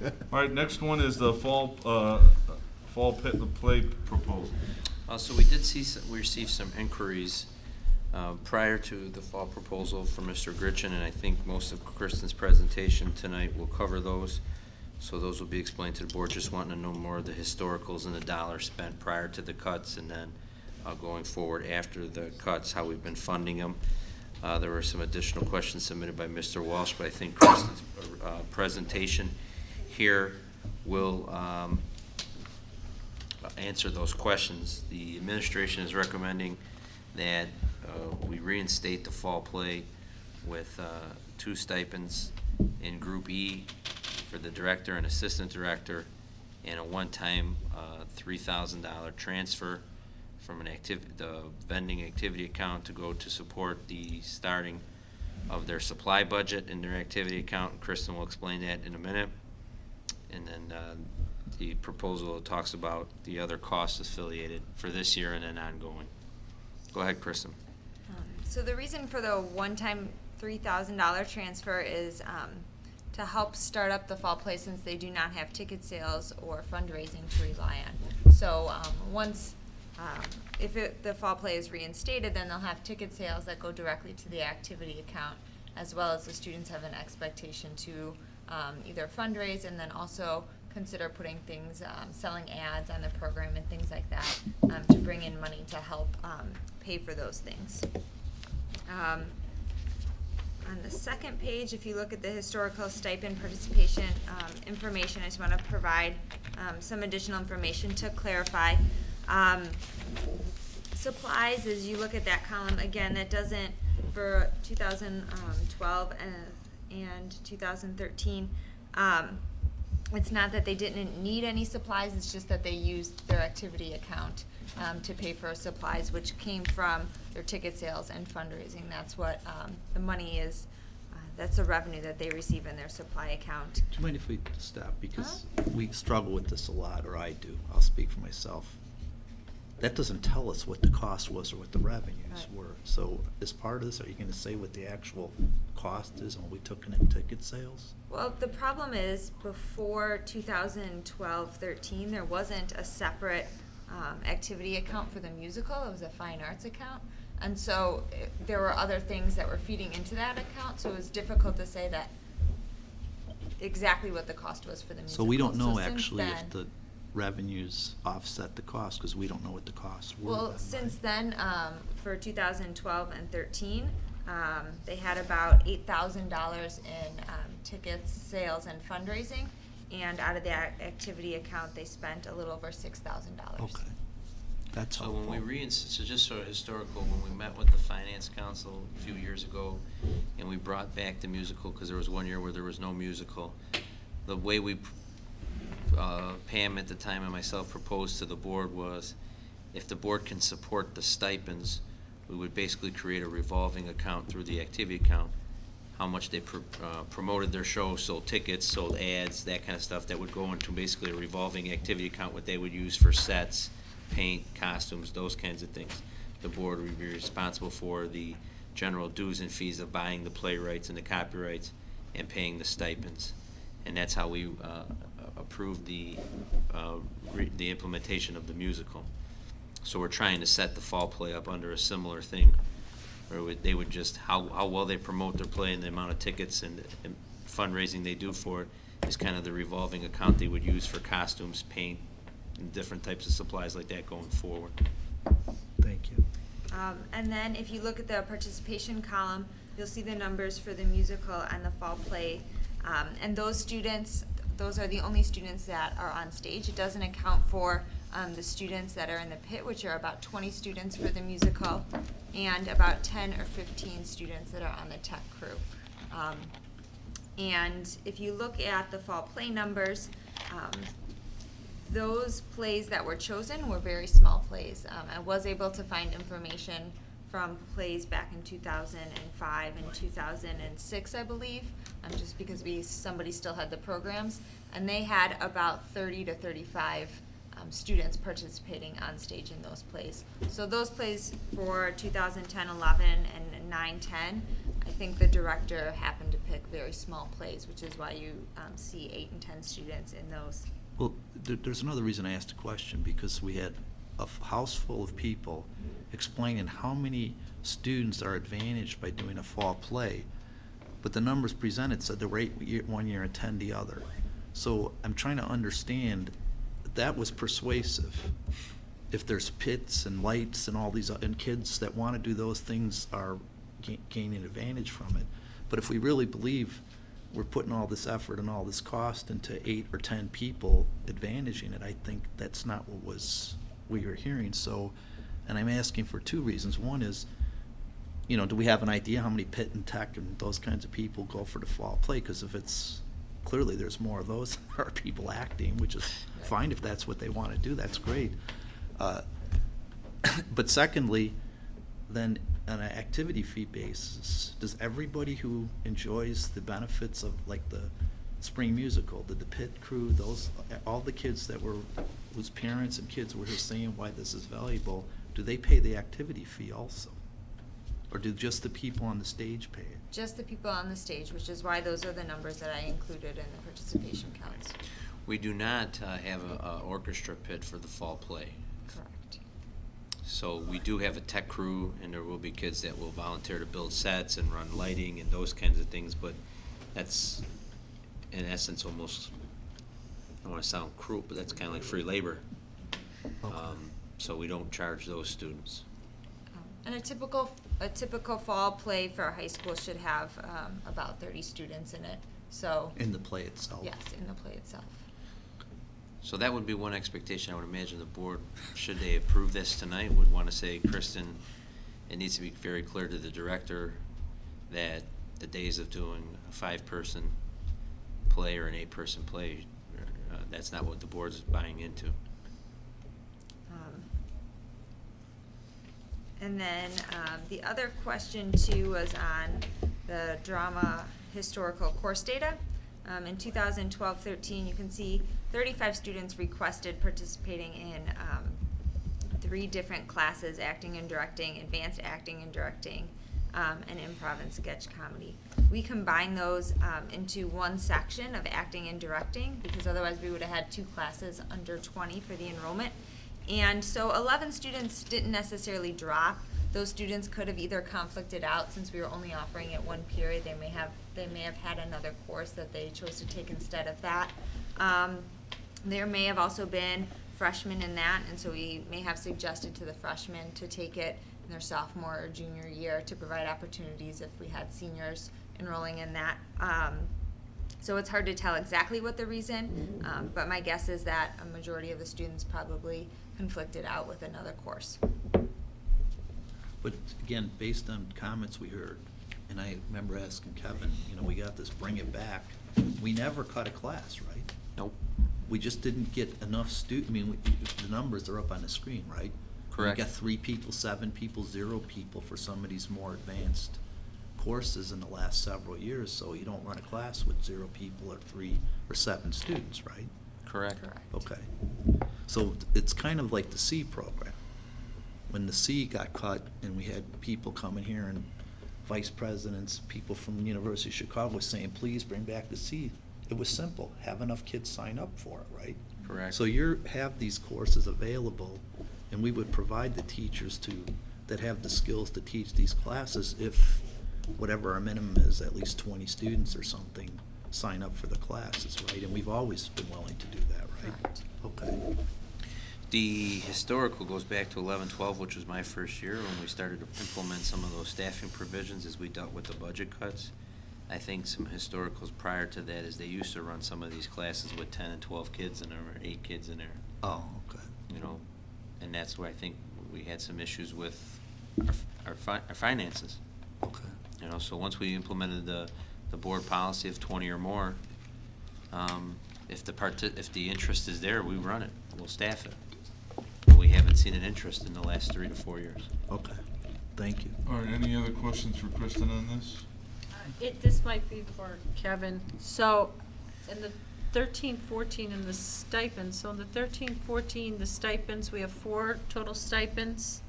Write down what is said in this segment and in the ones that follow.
All right, next one is the fall pit and play proposal. So we did we received some inquiries prior to the fall proposal from Mr. Gritchen, and I think most of Kristen's presentation tonight will cover those. So those will be explained to the board, just wanting to know more of the historicals and the dollars spent prior to the cuts, and then going forward after the cuts, how we've been funding them. There were some additional questions submitted by Mr. Walsh, but I think Kristen's presentation here will answer those questions. The administration is recommending that we reinstate the fall play with 2 stipends in Group E for the director and assistant director, and a one-time $3,000 transfer from the vending activity account to go to support the starting of their supply budget in their activity account. Kristen will explain that in a minute. And then the proposal talks about the other costs affiliated for this year and then ongoing. Go ahead, Kristen. So the reason for the one-time $3,000 transfer is to help start up the fall play, since they do not have ticket sales or fundraising to rely on. So once, if the fall play is reinstated, then they'll have ticket sales that go directly to the activity account, as well as the students have an expectation to either fundraise and then also consider putting things, selling ads on the program and things like that, to bring in money to help pay for those things. On the second page, if you look at the historical stipend participation information, I just want to provide some additional information to clarify. Supplies, as you look at that column, again, that doesn't, for 2012 and 2013, it's not that they didn't need any supplies, it's just that they used their activity account to pay for supplies, which came from their ticket sales and fundraising. That's what the money is. That's the revenue that they receive in their supply account. Do you mind if we stop? Because we struggle with this a lot, or I do. I'll speak for myself. That doesn't tell us what the cost was or what the revenues were. So as part of this, are you going to say what the actual cost is and what we took in ticket sales? Well, the problem is before 2012-13, there wasn't a separate activity account for the musical. It was a fine arts account. And so there were other things that were feeding into that account, so it was difficult to say that exactly what the cost was for the musical. So we don't know So actually then, if the revenues offset the cost, because we don't know what the costs were. well, then, since right? then, for 2012 and 13, they had about $8,000 in tickets, sales, and fundraising, and out of that activity account, they spent a little over $6,000. Okay. That's So helpful. when we so just sort of historical, when we met with the finance council a few years ago, and we brought back the musical, because there was one year where there was no musical, the way we, Pam at the time and myself proposed to the board was, if the board can support the stipends, we would basically create a revolving account through the activity account, how much they promoted their show, sold tickets, sold ads, that kind of stuff, that would go into basically a revolving activity account, what they would use for sets, paint, costumes, those kinds of things. The board would be responsible for the general dues and fees of buying the playwrights and the copyrights and paying the stipends. And that's how we approved the implementation of the musical. So we're trying to set the fall play up under a similar thing, where they would just, how well they promote their play and the amount of tickets and fundraising they do for it is kind of the revolving account they would use for costumes, paint, and different types of supplies like that going forward. Thank you. And then if you look at the participation column, you'll see the numbers for the musical and the fall play. And those students, those are the only students that are on stage. It doesn't account for the students that are in the pit, which are about 20 students for the musical, and about 10 or 15 students that are on the tech crew. And if you look at the fall play numbers, those plays that were chosen were very small plays. I was able to find information from plays back in 2005 and 2006, I believe, just because somebody still had the programs, and they had about 30 to 35 students participating on stage in those plays. So those plays for 2010, 11, and 9, 10, I think the director happened to pick very small plays, which is why you see 8 and 10 students in those. Well, there's another reason I asked the question, because we had a house full of people explaining how many students are advantaged by doing a fall play, but the numbers presented said there were 8 one year and 10 the other. So I'm trying to understand, that was persuasive. If there's pits and lights and all these, and kids that want to do those things are gaining advantage from it. But if we really believe we're putting all this effort and all this cost into 8 or 10 people advantaging it, I think that's not what we were hearing. So, and I'm asking for 2 reasons. One is, do we have an idea how many pit and tech and those kinds of people go for the fall play? Because if it's, clearly there's more of those than there are people acting, which is fine if that's what they want to do, that's great. But secondly, then on an activity fee basis, does everybody who enjoys the benefits of, like, the spring musical, the pit crew, all the kids whose parents and kids were here saying why this is valuable, do they pay the activity fee also? Or do just the people on the stage pay it? Just the people on the stage, which is why those are the numbers that I included in the participation counts. We do not have an orchestra pit for the fall play. Correct. So we do have a tech crew, and there will be kids that will volunteer to build sets and run lighting and those kinds of things, but that's, in essence, almost, I don't want to sound cruel, but that's kind of like free labor. Okay. So we don't charge those students. And a typical fall play for a high school should have about 30 students in it. So In the play itself? yes, in the play itself. So that would be one expectation I would imagine the board, should they approve this tonight, would want to say, Kristen, it needs to be very clear to the director that the days of doing a 5-person play or an 8-person play, that's not what the board's buying into. And then the other question too was on the drama historical course data. In 2012-13, you can see 35 students requested participating in 3 different classes: acting and directing, advanced acting and directing, and improv and sketch comedy. We combined those into one section of acting and directing, because otherwise we would have had 2 classes under 20 for the enrollment. And so 11 students didn't necessarily drop. Those students could have either conflicted out, since we were only offering it 1 period. They may have had another course that they chose to take instead of that. There may have also been freshmen in that, and so we may have suggested to the freshmen to take it in their sophomore or junior year to provide opportunities if we had seniors enrolling in that. So it's hard to tell exactly what the reason, but my guess is that a majority of the students probably conflicted out with another course. But again, based on comments we heard, and I remember asking Kevin, we got this bring it back. We never cut a class, right? Nope. We just didn't get enough the numbers are up on the screen, right? Correct. We got 3 people, 7 people, 0 people for some of these more advanced courses in the last several years, so you don't run a class with 0 people or 3 or 7 students, right? Correct. Okay. So it's kind of like the C program. When the C got cut and we had people coming here and vice presidents, people from the University of Chicago saying, please bring back the C, it was simple. Have enough kids sign up for it, right? Correct. So have these courses available, and we would provide the teachers that have the skills to teach these classes if whatever our minimum is, at least 20 students or something, sign up for the classes, right? And we've always been willing to do that, right? Correct. Okay. The historical goes back to 11-12, which was my first year when we started to implement some of those staffing provisions as we dealt with the budget cuts. I think some historicals prior to that is they used to run some of these classes with 10 and 12 kids in there, or 8 kids in there. Oh, okay. And that's where I think we had some issues with our finances. Okay. So once we implemented the board policy of 20 or more, if the interest is there, we run it. We'll staff it. But we haven't seen an interest in the last 3 to 4 years. Okay. Thank you. All right, any other questions for Kristen on this? This might be for Kevin. So, in the 13-14 in the stipends, so in the 13-14, the stipends, we have 4 total stipends.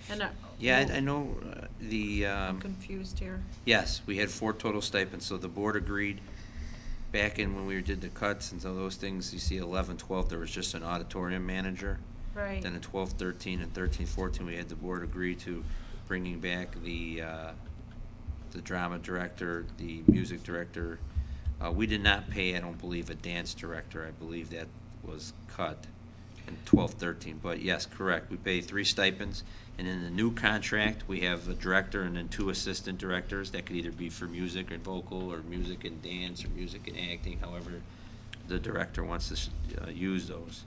And Yeah, I know I'm confused here. yes, we had 4 total stipends, so the board agreed back in when we did the cuts and so those things, you see 11, 12, there was just an auditorium manager. Right. Then in 12, 13, and 13, 14, we had the board agree to bringing back the drama director, the music director. We did not pay, I don't believe, a dance director. I believe that was cut in 12, 13. But yes, correct. We pay 3 stipends. And in the new contract, we have a director and then 2 assistant directors. That could either be for music and vocal or music and dance or music and acting, however the director wants to use those.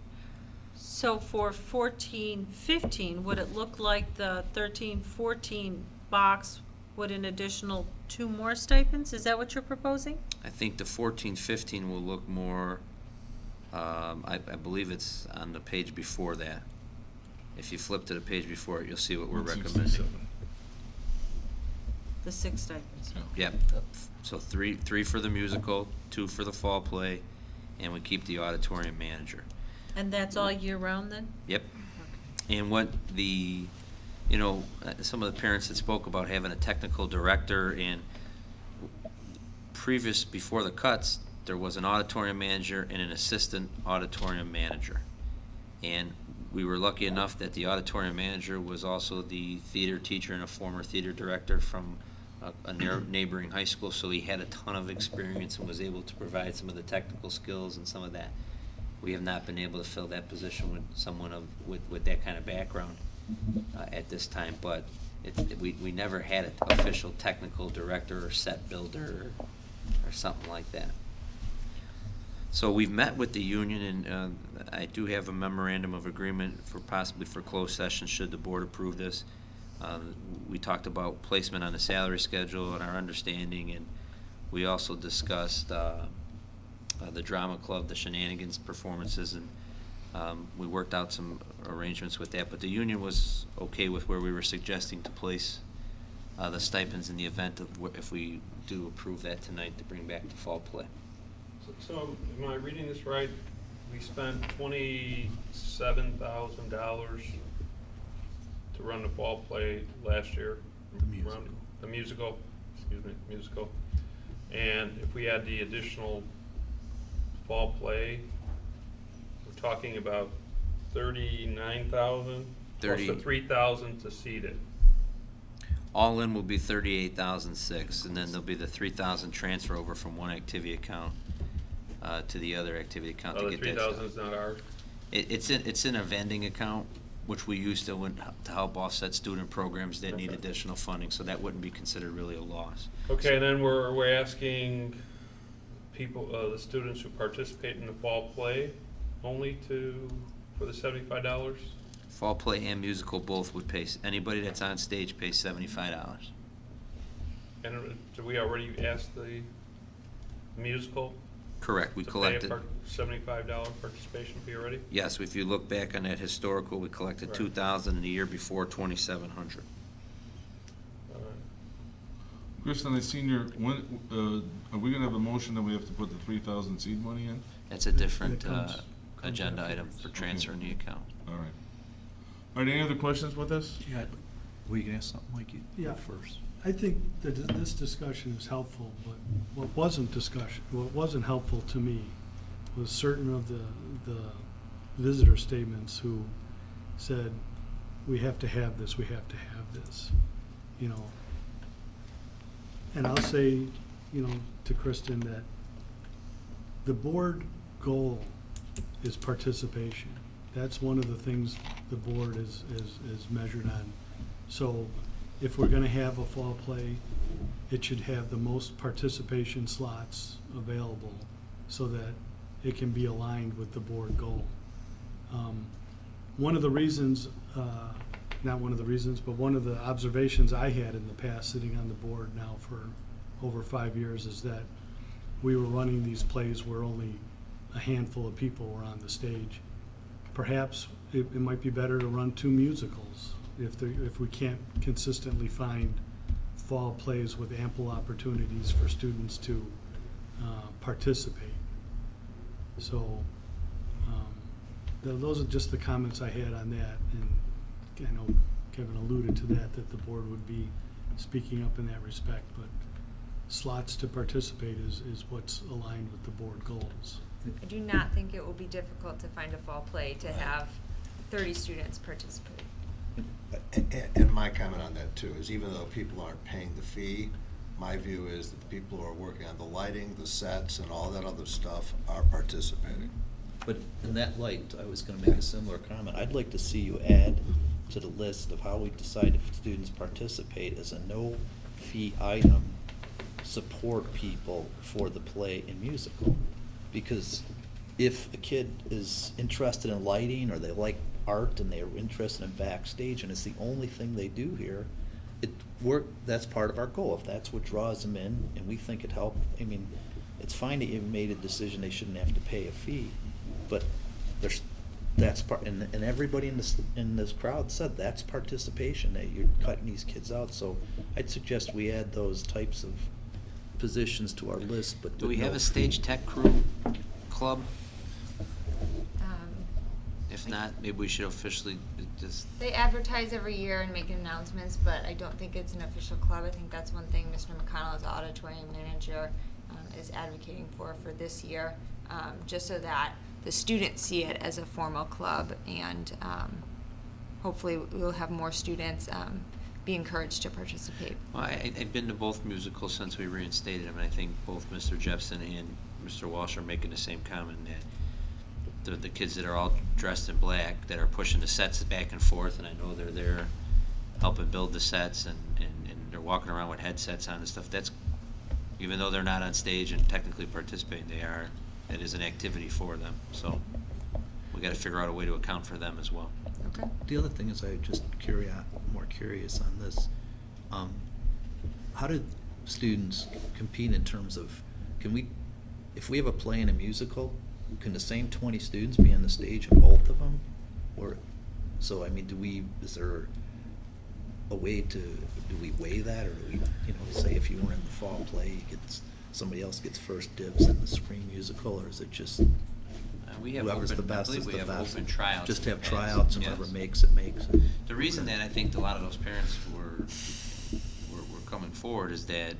So for 14, 15, would it look like the 13, 14 box with an additional 2 more stipends? Is that what you're proposing? I think the 14, 15 will look more, I believe it's on the page before that. If you flip to the page before it, you'll see what we're recommending. 167. The 6 stipends. Yep, so three for the musical, 2 for the fall play, and we keep the auditorium manager. And that's all year round then? Yep. Okay. And what some of the parents that spoke about having a technical director and before the cuts, there was an auditorium manager and an assistant auditorium manager. And we were lucky enough that the auditorium manager was also the theater teacher and a former theater director from a neighboring high school, so he had a ton of experience and was able to provide some of the technical skills and some of that. We have not been able to fill that position with someone with that kind of background at this time, but we never had an official technical director or set builder or something like that. So we've met with the union, and I do have a memorandum of agreement possibly for closed session should the board approve this. We talked about placement on the salary schedule and our understanding, and we also discussed the drama club, the shenanigans performances, and we worked out some arrangements with that. But the union was okay with where we were suggesting to place the stipends in the event of if we do approve that tonight to bring back the fall play. So, am I reading this right? We spent $27,000 to run the fall play last year. The musical, musical. And if we add the additional fall play, we're talking about $39,000 plus the $3,000 to seed it. All in will be $38,006, and then there'll be the $3,000 transfer over from one activity account to the other activity account to get that The stuff. $3,000 is not ours? It's in a vending account, which we use to help offset student programs that need Okay. additional funding, so that wouldn't be considered really a loss. Okay, and then we're asking people, the students who participate in the fall play only for the $75? Fall play and musical both would pay, anybody that's on stage pays $75. And did we already ask the musical? Correct, we to collected. pay a $75 participation fee already? Yes, if you look back on that historical, we collected Right. $2,000 in the year before, $2,700. All right. Kristen, I seen are we gonna have a motion that we have to put the 3,000 seed money in? That's a different comes agenda afterwards. item for transferring the account. All right. All right, any other questions with this? Yeah, were you gonna ask something, Mike? You Yeah. go first. I think that this discussion is helpful, but what wasn't helpful to me was certain of the visitor statements who said, we have to have this, we have to have this, you know. And I'll say, you know, to Kristen that the board goal is participation. That's one of the things the board is measured on. So if we're gonna have a fall play, it should have the most participation slots available so that it can be aligned with the board goal. One of the reasons, not one of the reasons, but one of the observations I had in the past, sitting on the board now for over 5 years, is that we were running these plays where only a handful of people were on the stage. Perhaps it might be better to run 2 musicals if we can't consistently find fall plays with ample opportunities for students to participate. So those are just the comments I had on that, and I know Kevin alluded to that the board would be speaking up in that respect, but slots to participate is what's aligned with the board goals. I do not think it will be difficult to find a fall play to have 30 students participate. And my comment on that too is even though people aren't paying the fee, my view is that the people who are working on the lighting, the sets, and all that other stuff are participating. But in that light, I was gonna make a similar comment. I'd like to see you add to the list of how we decide if students participate as a no-fee item, support people for the play and musical. Because if a kid is interested in lighting, or they like art and they're interested in backstage, and it's the only thing they do here, that's part of our goal. If that's what draws them in, and we think it helped, I mean, it's fine that you made a decision they shouldn't have to pay a fee, but that's part, and everybody in this crowd said that's participation, that you're cutting these kids out. So I'd suggest we add those types of positions to our list, but Do we with have no a fee. stage tech crew club? Um, If not, maybe we should officially just, They advertise every year and make announcements, but I don't think it's an official club. I think that's one thing Mr. McConnell, as auditorium manager, is advocating for this year, just so that the students see it as a formal club, and hopefully we'll have more students be encouraged to participate. well, I've been to both musicals since we reinstated them, and I think both Mr. Jepson and Mr. Walsh are making the same comment, that the kids that are all dressed in black, that are pushing the sets back and forth, and I know they're there helping build the sets, and they're walking around with headsets on and stuff, that's, even though they're not on stage and technically participating, it is an activity for them, so we gotta figure out a way to account for them as well. Okay. The other thing is, I'm just more curious on this. How do students compete in terms of, if we have a play and a musical, can the same 20 students be on the stage in both of them? Or, so I mean, is there a way do we weigh that, or do we, say if you were in the fall play, somebody else gets first dibs in the spring musical, or is it just We have whoever's the open, I best believe is we the have best? open tryouts. Just in have the past, tryouts, and whoever yes. makes it, makes it. The reason that I think a lot of those parents were coming forward is that,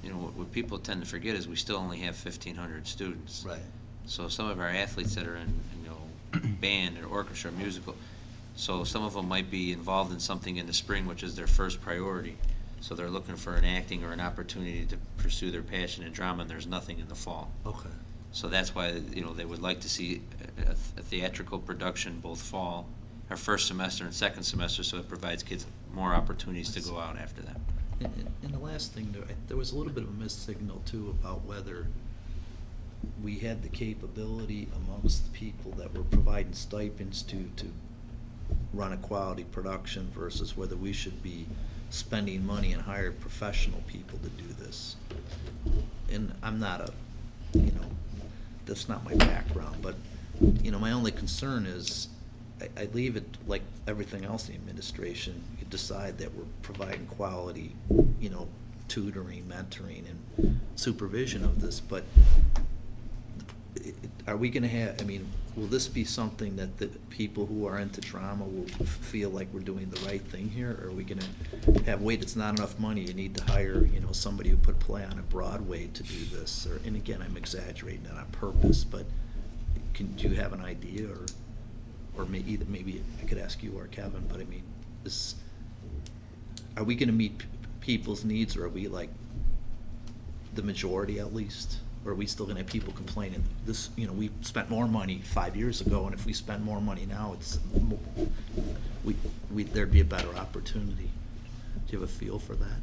what people tend to forget is we still only have 1,500 students. Right. So some of our athletes that are in, band or orchestra or musical, so some of them might be involved in something in the spring, which is their first priority. So they're looking for an acting or an opportunity to pursue their passion in drama, and there's nothing in the fall. Okay. So that's why, they would like to see a theatrical production both fall, or first semester and second semester, so it provides kids more opportunities to go out after that. And the last thing, there was a little bit of a missed signal too about whether we had the capability amongst the people that were providing stipends to run a quality production versus whether we should be spending money and hire professional people to do this. And I'm not that's not my background, but, my only concern is I leave it like everything else in the administration. You decide that we're providing quality, tutoring, mentoring, and supervision of this, but are we gonna will this be something that the people who are into drama will feel like we're doing the right thing here? Or are we gonna it's not enough money, you need to hire, somebody who put play on at Broadway to do this? And again, I'm exaggerating that on purpose, but do you have an idea, or maybe I could ask you or Kevin, but are we gonna meet people's needs, or are we like the majority at least? Or are we still gonna have people complaining, we spent more money 5 years ago, and if we spend more money now, there'd be a better opportunity? Do you have a feel for that?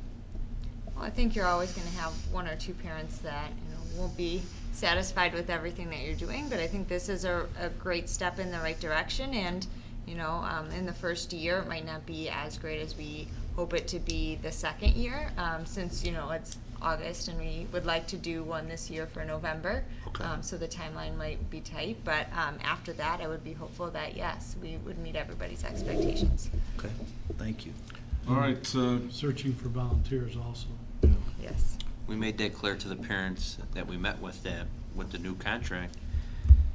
Well, I think you're always going to have one or two parents that won't be satisfied with everything that you're doing, but I think this is a great step in the right direction. And in the first year, it might not be as great as we hope it to be the second year, since it's August and we would like to do one this year for November. Okay. So the timeline might be tight, but after that, I would be hopeful that yes, we would meet everybody's expectations. Okay, thank you. All right, Searching for volunteers also. Yes. We made that clear to the parents that we met with with the new contract.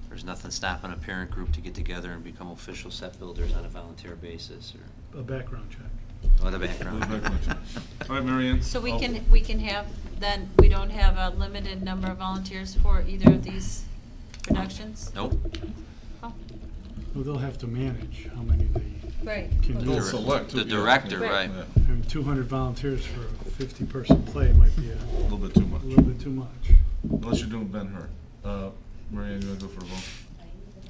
There's nothing stopping a parent group to get together and become official set builders on a volunteer basis, or a background check. Oh, the background. All right, Mary Ann. So we I'll- can have, then, we don't have a limited number of volunteers for either of these productions? Nope. Oh, Well, they'll have to manage how many they right. can They'll do. select. The yeah. director, Yeah. right. Yeah. And 200 volunteers for a 50-person play might be A little bit too a much, little bit too much. unless you're doing Ben-Hur. Mary Ann, you wanna go for a vote?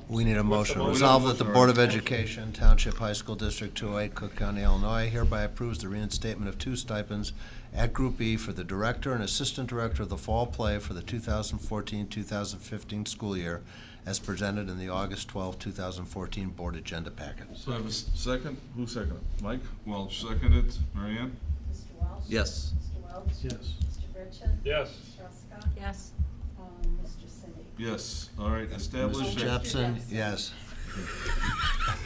We need a motion. motion? Resolved that the Sorry. Board of Education, Township High School District 208, Cook County, Illinois, hereby approves the reinstatement of 2 stipends at Group E for the director and assistant director of the fall play for the 2014-2015 school year, as presented in the August 12, 2014 Board Agenda Packet. So I have a second. Who seconded? Mike Welch seconded. Mary Ann? Mr. Walsh? Yes. Mr. Welch? Yes. Mr. Burchett? Yes. Ms. Ruska? Yes. Mr. Cindy? Yes. All right, established. Mr. Jepson, yes.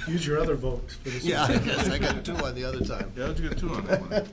Use your other vote for this. Yeah, I guess I got 2 on the other time. Yeah, how'd you get 2 on that one?